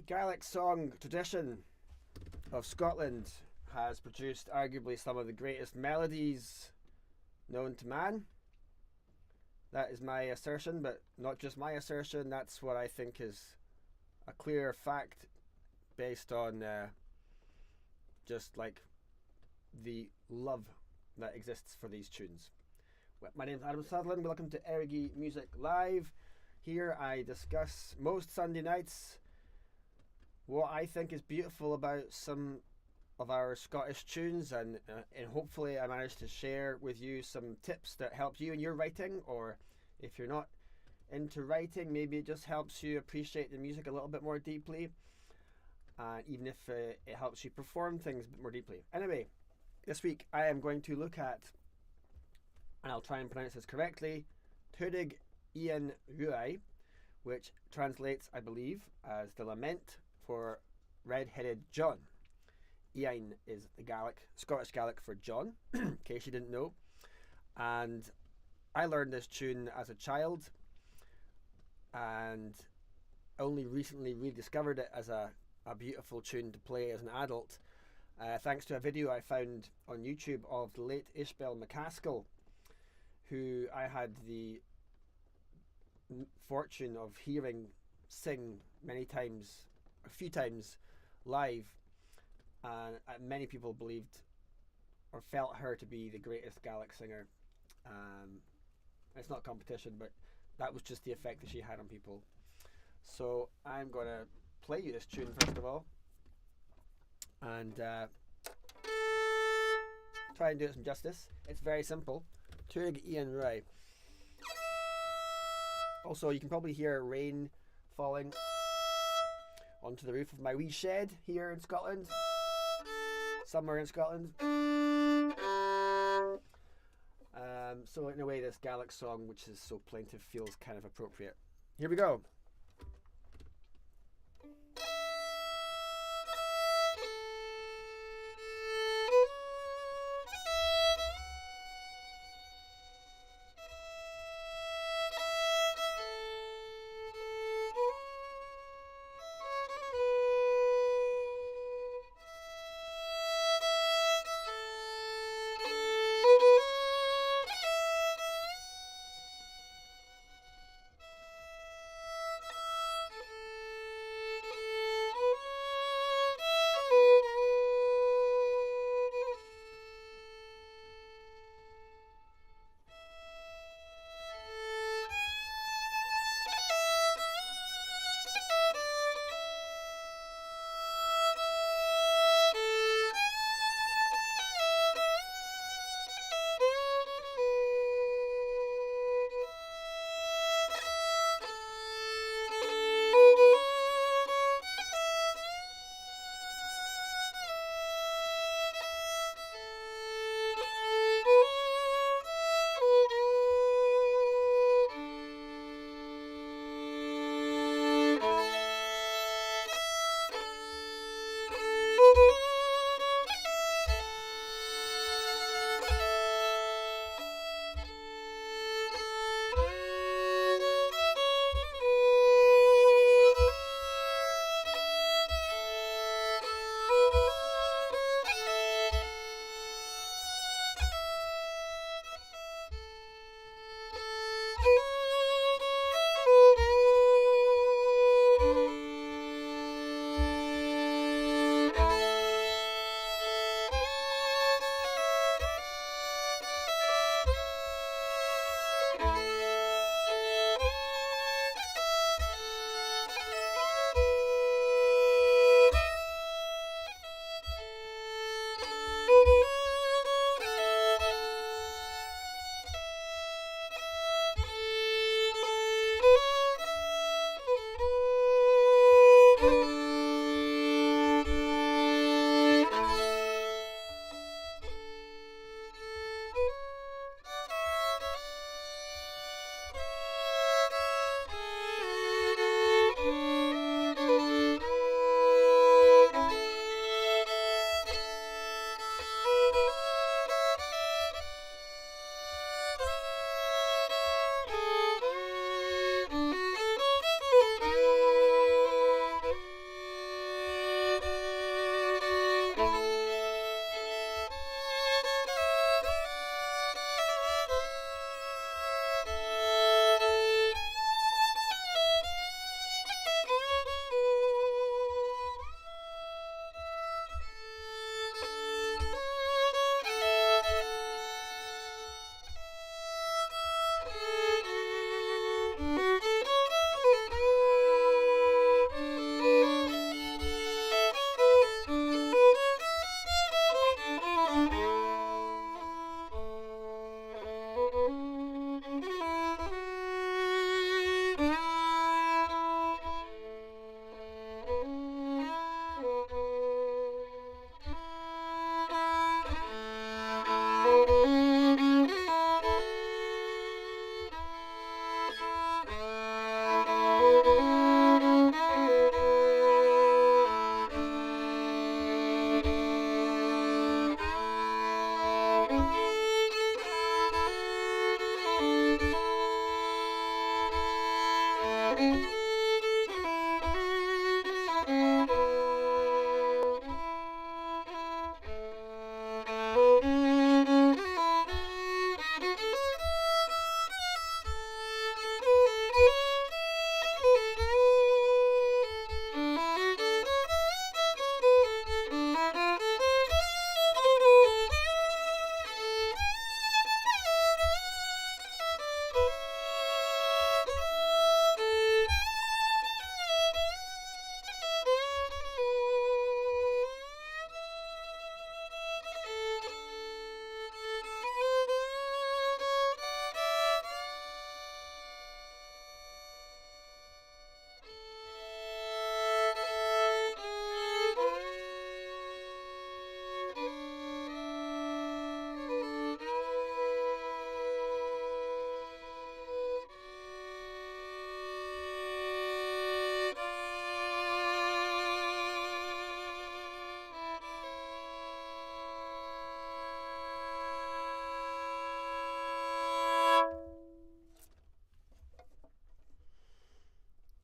Gaelic song tradition of Scotland has produced arguably some of the greatest melodies known to man. That is my assertion, but not just my assertion. That's what I think is a clear fact based on just like the love that exists for these tunes. My name is Adam Sutherland. Welcome to Errogie Music Live. Here I discuss most Sunday nights what I think is beautiful about some of our Scottish tunes, and hopefully I manage to share with you some tips that help you in your writing, or if you're not into writing, maybe it just helps you appreciate the music a little bit more deeply, even if it helps you perform things a bit more deeply. Anyway, this week I am going to look at, and I'll try and pronounce this correctly, Tuireadh Iain Ruaidh, which translates, I believe, as the lament for red-headed John. Iain is the Scottish Gaelic for John, in case you didn't know. And I learned this tune as a child and only recently rediscovered it as a beautiful tune to play as an adult, thanks to a video I found on YouTube of the late Ishbel McCaskill, who I had the fortune of hearing sing a few times live, and many people believed or felt her to be the greatest Gaelic singer. It's not competition, but that was just the effect that she had on people. So I'm going to play you this tune first of all, and try and do it some justice. It's very simple. Tuireadh Iain Ruaidh. Also, you can probably hear rain falling onto the roof of my wee shed here in Scotland, somewhere in Scotland. So in a way, this Gaelic song, which is so plaintive, feels kind of appropriate. Here we go.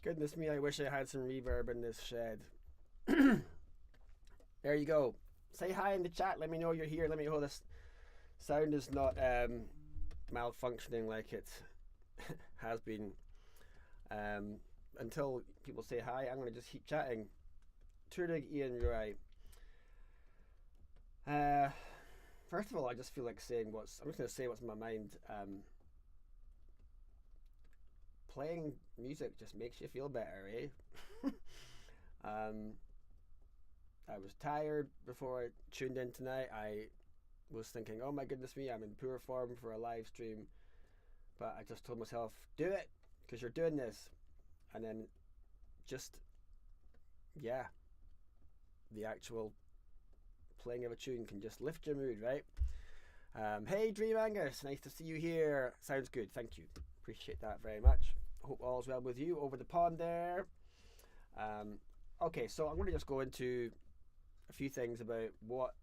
Goodness me, I wish I had some reverb in this shed. There you go. Say hi in the chat. Let me know you're here. Let me know this sound is not malfunctioning like it has been. Until people say hi, I'm going to just keep chatting. Tuireadh Iain Ruaidh. First of all, I just feel like saying I'm just going to say what's in my mind. Playing music just makes you feel better, eh? I was tired before I tuned in tonight. I was thinking, oh my goodness me, I'm in poor form for a live stream. But I just told myself, do it, because you're doing this. And then just, yeah, the actual playing of a tune can just lift your mood, right? Hey, Dream Angus, nice to see you here. Sounds good, thank you. Appreciate that very much. Hope all's well with you over the pond there. Okay, so I'm going to just go into a few things about what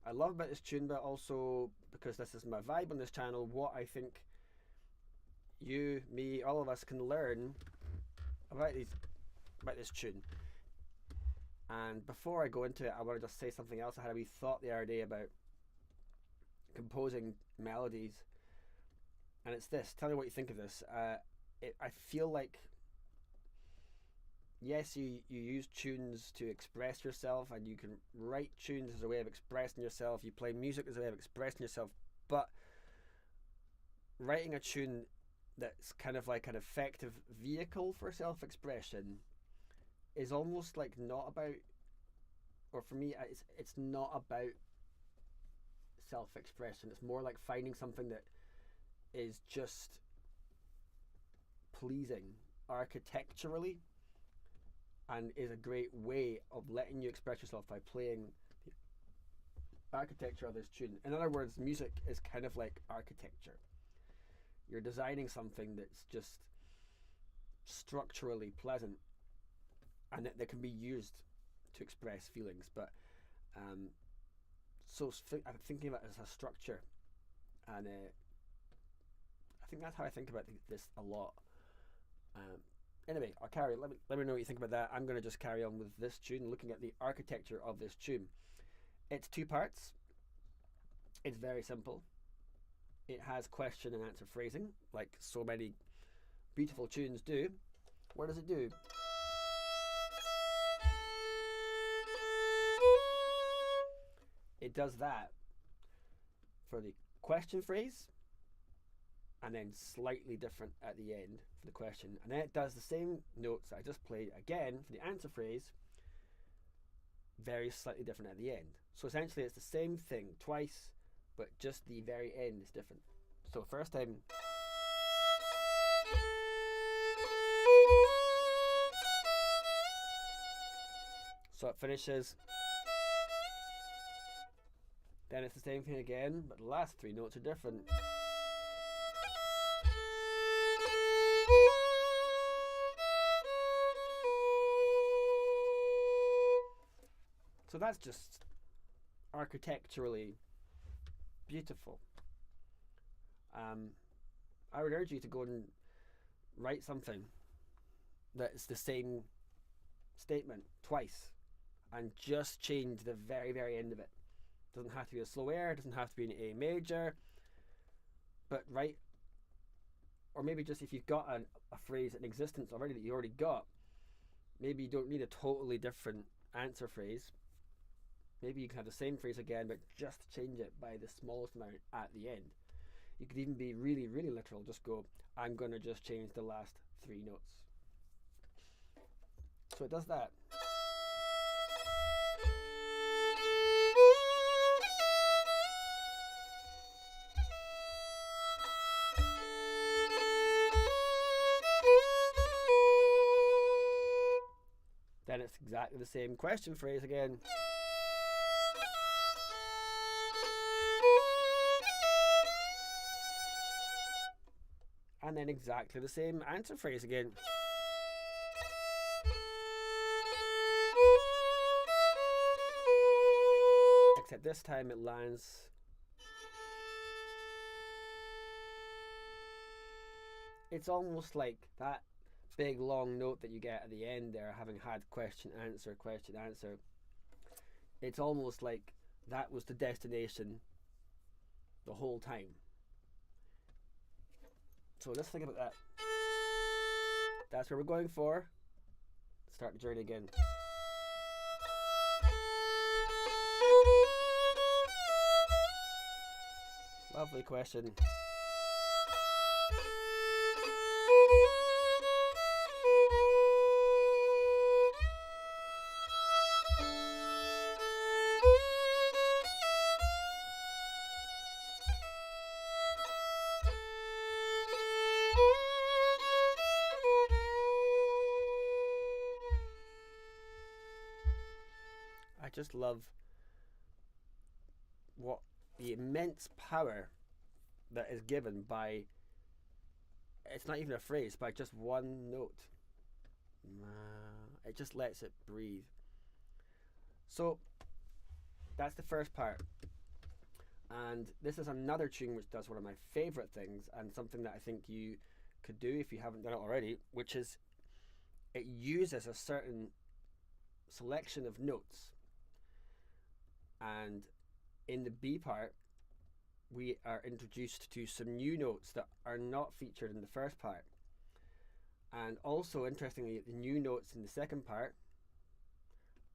I love about this tune, but also, because this is my vibe on this channel, what I think you, me, all of us can learn about this tune. And before I go into it, I want to just say something else. I had a wee thought the other day about composing melodies, and it's this. Tell me what you think of this. I feel like, yes, you use tunes to express yourself, and you can write tunes as a way of expressing yourself. You play music as a way of expressing yourself, but writing a tune that's kind of like an effective vehicle for self-expression is almost like not about, or for me, it's not about self-expression. It's more like finding something that is just pleasing architecturally and is a great way of letting you express yourself by playing the architecture of this tune. In other words, music is kind of like architecture. You're designing something that's just structurally pleasant and that can be used to express feelings. But so I'm thinking about it as a structure, and I think that's how I think about this a lot. Anyway, I'll carry. Let me know what you think about that. I'm going to just carry on with this tune, looking at the architecture of this tune. It's 2 parts. It's very simple. It has question and answer phrasing, like so many beautiful tunes do. What does it do? It does that for the question phrase, and then slightly different at the end for the question, and then it does the same notes that I just played again for the answer phrase, very slightly different at the end. So essentially it's the same thing twice, but just the very end is different. So first time, so it finishes, then it's the same thing again, but the last 3 notes are different. So that's just architecturally beautiful. I would urge you to go and write something that it's the same statement twice, and just change the very, very end of it. Doesn't have to be a slow air, doesn't have to be an A major, but right, or maybe just if you've got a phrase in existence already that you already got, maybe you don't need a totally different answer phrase. Maybe you can have the same phrase again, but just change it by the smallest amount at the end. You could even be really, really literal. Just go, I'm going to just change the last 3 notes. So it does that. Then it's exactly the same question phrase again. And then exactly the same answer phrase again. Except this time it lands it's almost like that big long note that you get at the end there, having had question answer. It's almost like that was the destination the whole time. So let's think about that. That's where we're going for. Start the journey again. Lovely question. I just love what the immense power that is given by, it's not even a phrase, by just one note. It just lets it breathe. So that's the first part. And this is another tune which does one of my favourite things, and something that I think you could do if you haven't done it already, which is it uses a certain selection of notes. And in the B part, we are introduced to some new notes that are not featured in the first part. And also, interestingly, the new notes in the second part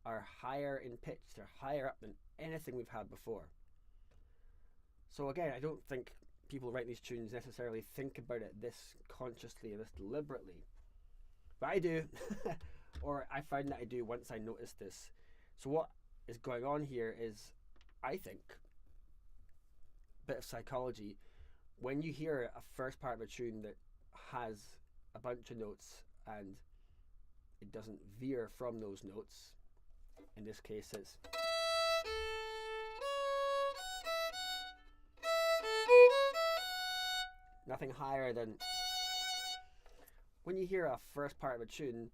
are higher in pitch. They're higher up than anything we've had before. So again, I don't think people write these tunes necessarily think about it this consciously or this deliberately. But I do. Or I find that I do once I notice this. So what is going on here is, I think, a bit of psychology. When you hear a first part of a tune that has a bunch of notes and it doesn't veer from those notes, in this case it's nothing higher than, when you hear a first part of a tune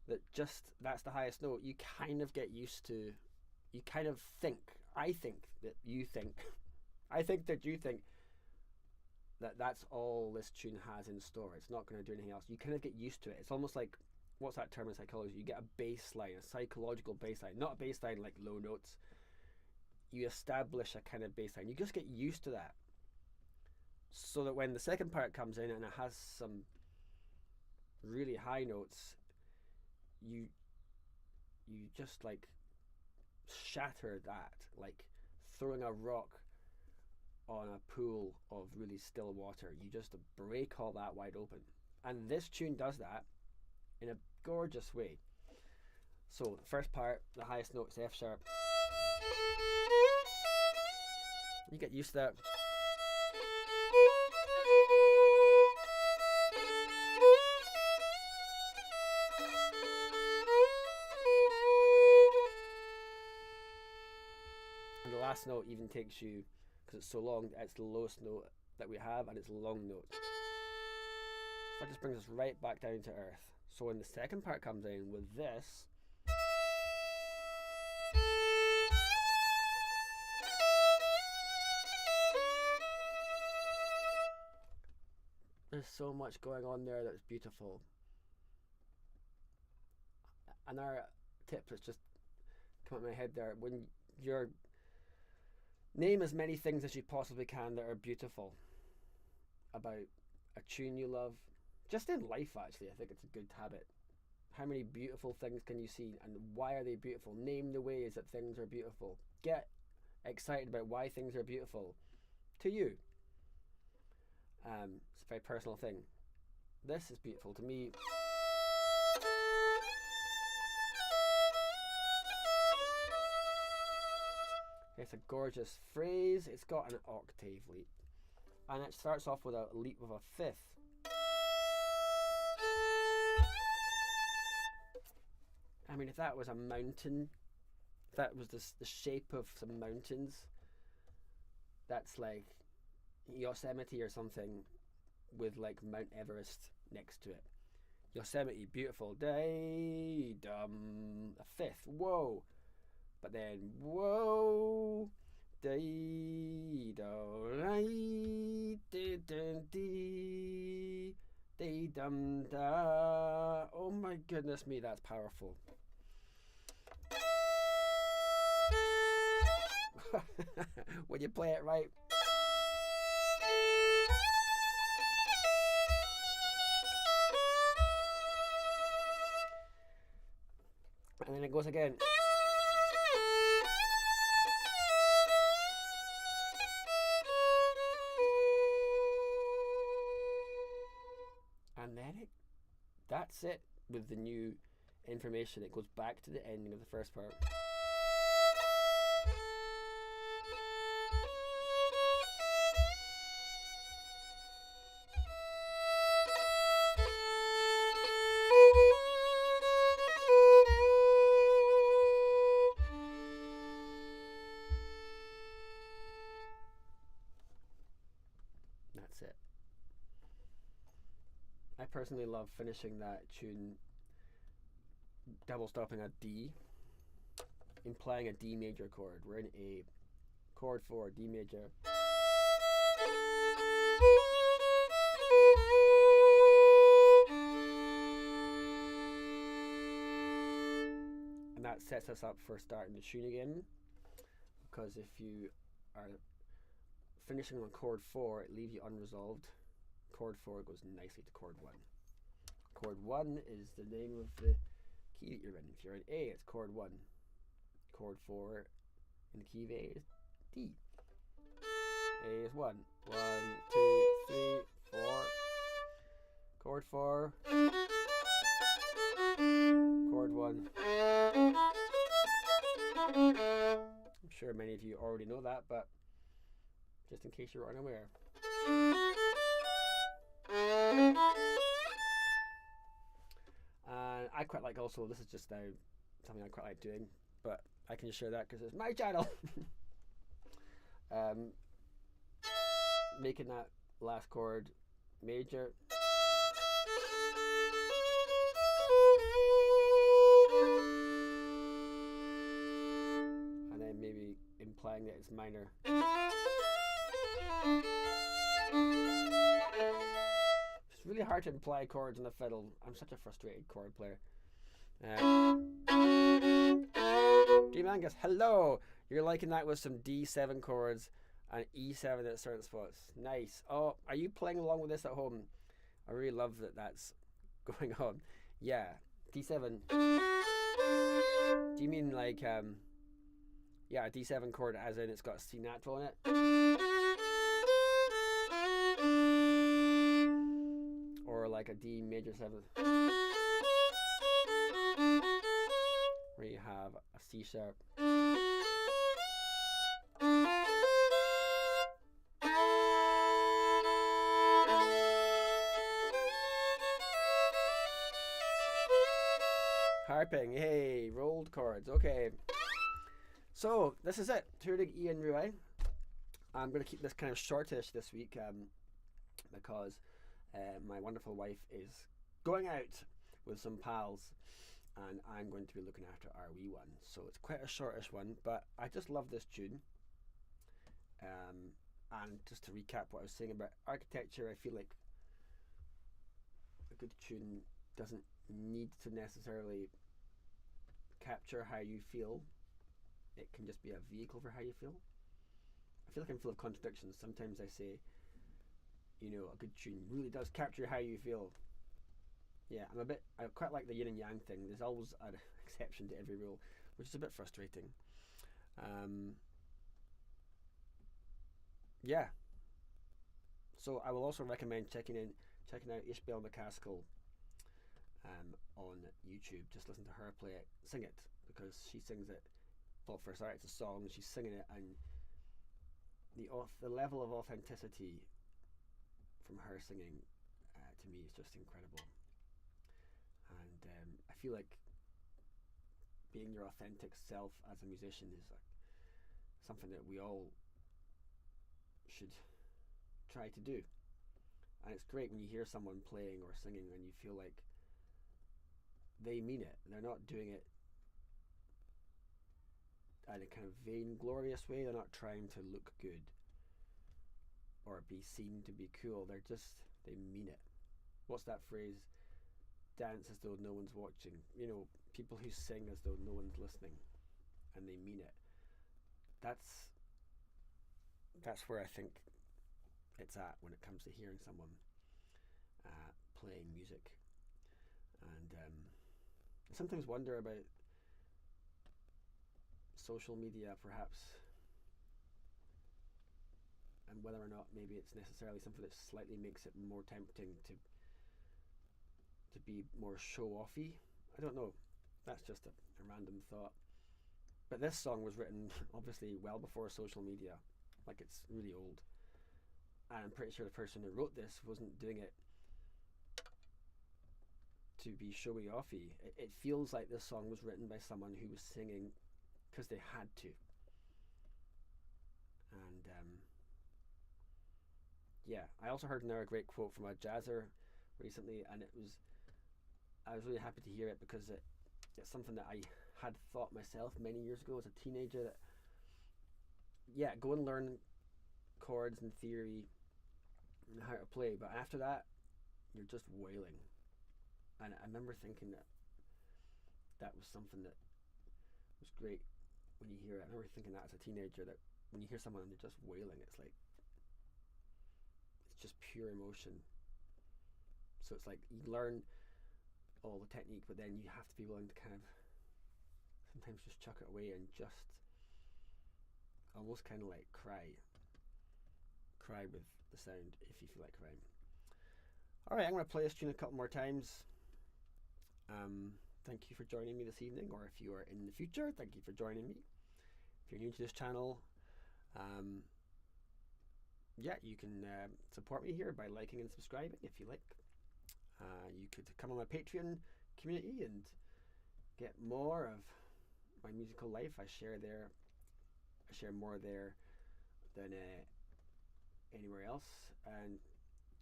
that just that's the highest note, you kind of get used to, you kind of think, I think that you think that that's all this tune has in store. It's not going to do anything else. You kind of get used to it. It's almost like, what's that term in psychology? You get a baseline, a psychological baseline, not a baseline like low notes. You establish a kind of baseline. You just get used to that, so that when the second part comes in and it has some really high notes, you just like shatter that, like throwing a rock on a pool of really still water. You just break all that wide open, and this tune does that in a gorgeous way. So the first part, the highest note is F sharp. You get used to that. And the last note even takes you, because it's so long, it's the lowest note that we have, and it's a long note. That just brings us right back down to earth. So when the second part comes in with this, there's so much going on there that's beautiful. another tip that's just come up in my head there. When you're name as many things as you possibly can that are beautiful about a tune you love. Just in life, actually, I think it's a good habit. How many beautiful things can you see, and why are they beautiful? Name the ways that things are beautiful. Get excited about why things are beautiful to you. It's a very personal thing. This is beautiful to me. It's a gorgeous phrase. It's got an octave leap, and it starts off with a leap of a fifth. I mean, if that was a mountain, if that was the shape of some mountains, that's like Yosemite or something with like Mount Everest next to it. Yosemite, beautiful. Day dum, a fifth. Whoa. But then, whoa, day dum da. Oh my goodness me, that's powerful. When you play it right. And then it goes again. And then that's it with the new information. It goes back to the ending of the first part. That's it. I personally love finishing that tune double stopping a D in playing a D major chord. We're in A, chord 4, D major. And that sets us up for starting the tune again, because if you are finishing on chord 4, it leaves you unresolved. Chord 4 goes nicely to chord 1. Chord 1 is the name of the key that you're in. If you're in A, it's chord 1. Chord 4 in the key of A is D. A is 1. 1, 2, 3, 4. Chord 4. Chord 1. I'm sure many of you already know that, but just in case you're unaware. And I quite like also, this is just now something I quite like doing, but I can just share that because it's my channel. Making that last chord major. And then maybe implying that it's minor. It's really hard to imply chords on the fiddle. I'm such a frustrated chord player. Dreamangus, hello! You're liking that with some D7 chords and E7 at certain spots. Nice. Oh, are you playing along with this at home? I really love that that's going on. Yeah, D7. Do you mean like, yeah, a D7 chord as in it's got a C natural in it? Or like a D major 7th, where you have a C sharp. Harping, hey, rolled chords, okay. So, this is it, Tuireadh Iain Ruaidh. I'm going to keep this kind of shortish this week because my wonderful wife is going out with some pals and I'm going to be looking after our wee one. So it's quite a shortish one, but I just love this tune. And just to recap what I was saying about architecture, I feel like a good tune doesn't need to necessarily capture how you feel. It can just be a vehicle for how you feel. I feel like I'm full of contradictions. Sometimes I say, you know, a good tune really does capture how you feel. Yeah, I quite like the yin and yang thing. There's always an exception to every rule, which is a bit frustrating. Yeah. So I will also recommend checking out Ishbel McCaskill on YouTube. Just listen to her play it, sing it, because she sings it. Well, for starters, it's a song. She's singing it, and the level of authenticity from her singing to me is just incredible. And I feel like being your authentic self as a musician is like something that we all should try to do. And it's great when you hear someone playing or singing and you feel like they mean it. They're not doing it in a kind of vainglorious way. They're not trying to look good or be seen to be cool. They mean it. What's that phrase? Dance as though no one's watching. You know, people who sing as though no one's listening and they mean it. That's where I think it's at when it comes to hearing someone playing music. And I sometimes wonder about social media, perhaps, and whether or not maybe it's necessarily something that slightly makes it more tempting to be more show-offy. I don't know. That's just a random thought. But this song was written obviously well before social media. Like, it's really old. And I'm pretty sure the person who wrote this wasn't doing it to be showy offy. It feels like this song was written by someone who was singing because they had to. And yeah, I also heard another great quote from a jazzer recently, and I was really happy to hear it because it's something that I had thought myself many years ago as a teenager, that yeah, go and learn chords and theory and how to play, but after that you're just wailing. And I remember thinking that was something that was great when you hear it. I remember thinking that as a teenager, that when you hear someone and they're just wailing, it's just pure emotion. So it's like you learn all the technique, but then you have to be willing to kind of sometimes just chuck it away and just almost kind of like cry with the sound if you feel like crying. Alright, I'm going to play this tune a couple more times. Thank you for joining me this evening, or if you are in the future, thank you for joining me. If you're new to this channel, yeah, you can support me here by liking and subscribing if you like. You could come on my Patreon community and get more of my musical life. I share more there than anywhere else. And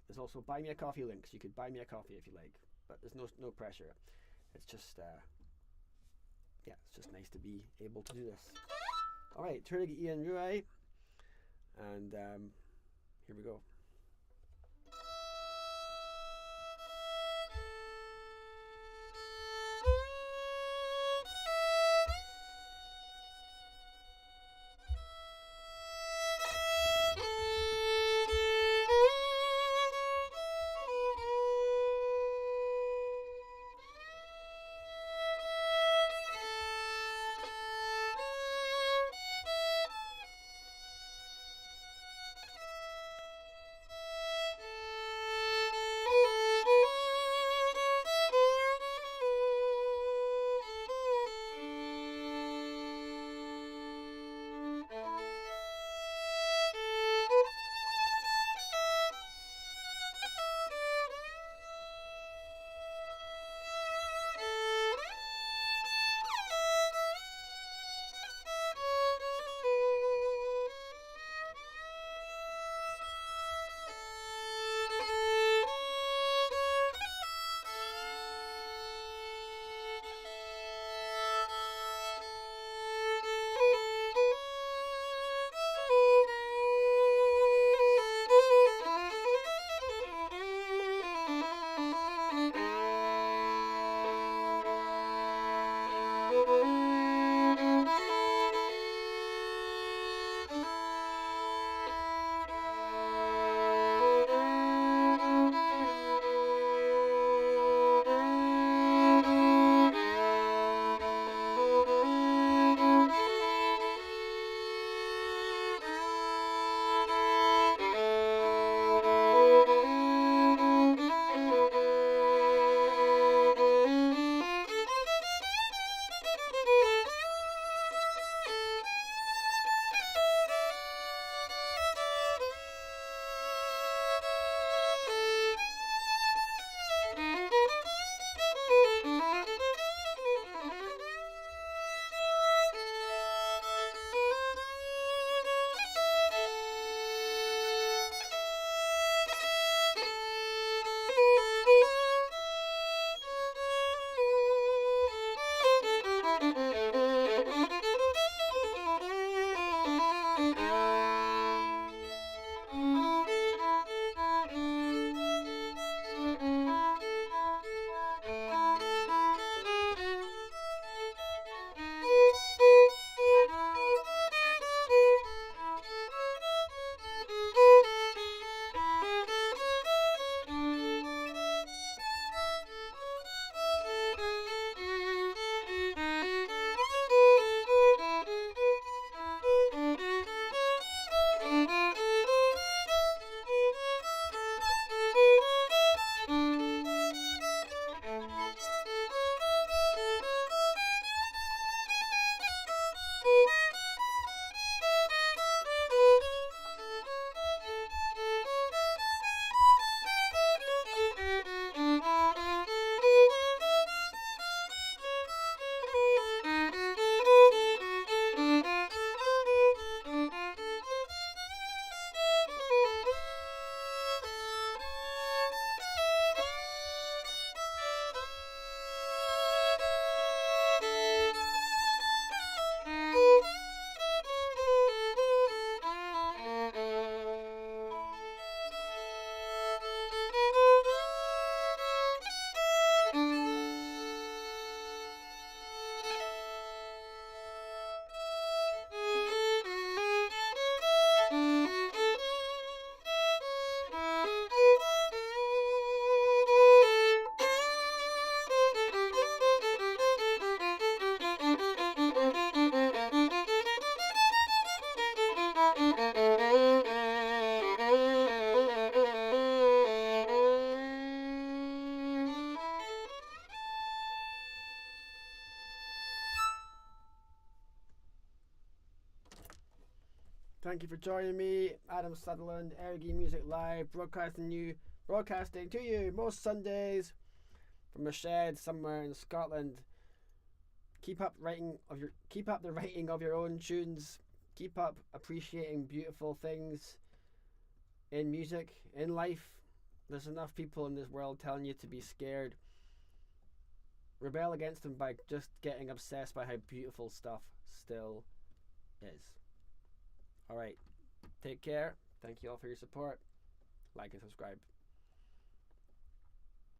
there's also buy me a coffee links. You could buy me a coffee if you like, but there's no pressure. It's just yeah, it's just nice to be able to do this. Alright, Tuireadh Iain Ruaidh, and here we go. Thank you for joining me, Adam Sutherland, Errogie Music Live, broadcasting to you most Sundays from a shed somewhere in Scotland. Keep up the writing of your own tunes. Keep up appreciating beautiful things in music, in life. There's enough people in this world telling you to be scared. Rebel against them by just getting obsessed by how beautiful stuff still is. Alright, take care. Thank you all for your support. Like and subscribe.